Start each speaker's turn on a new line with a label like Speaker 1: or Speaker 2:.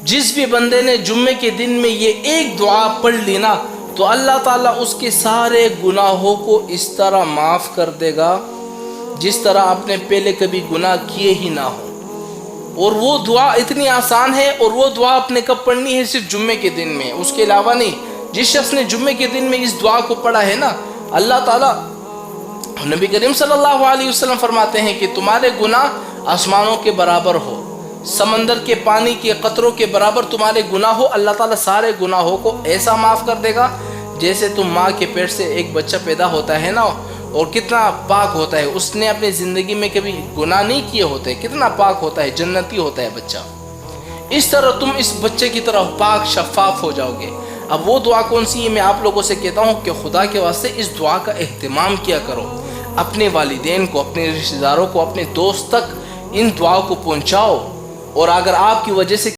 Speaker 1: जिस भी बंदे ने जुम्मे के दिन में ये एक दुआ पढ़ ली ना, तो अल्लाह ताला उसके सारे गुनाहों को इस तरह माफ़ कर देगा जिस तरह आपने पहले कभी गुनाह किए ही ना हो। और वो दुआ इतनी आसान है, और वो दुआ आपने कब पढ़नी है? सिर्फ जुम्मे के दिन में, उसके अलावा नहीं। जिस शख्स ने जुम्मे के दिन में इस दुआ को पढ़ा है ना, अल्लाह ताला, नबी करीम सल्लल्लाहु अलैहि वसल्लम फरमाते हैं कि तुम्हारे गुनाह आसमानों के बराबर हो, समंदर के पानी के कतरों के बराबर तुम्हारे गुनाह हो। अल्लाह ताला सारे गुनाहों को ऐसा माफ़ कर देगा जैसे तुम माँ के पेट से एक बच्चा पैदा होता है ना, और कितना पाक होता है, उसने अपनी ज़िंदगी में कभी गुनाह नहीं किए होते, कितना पाक होता है, जन्नती होता है बच्चा। इस तरह तुम इस बच्चे की तरह पाक शफाफ हो जाओगे। अब वो दुआ कौन सी है? मैं आप लोगों से कहता हूँ कि खुदा के वास्ते इस दुआ का एहतमाम किया करो, अपने वालिदैन को, अपने रिश्तेदारों को, अपने दोस्त तक इन दुआ को पहुँचाओ। और अगर आपकी वजह से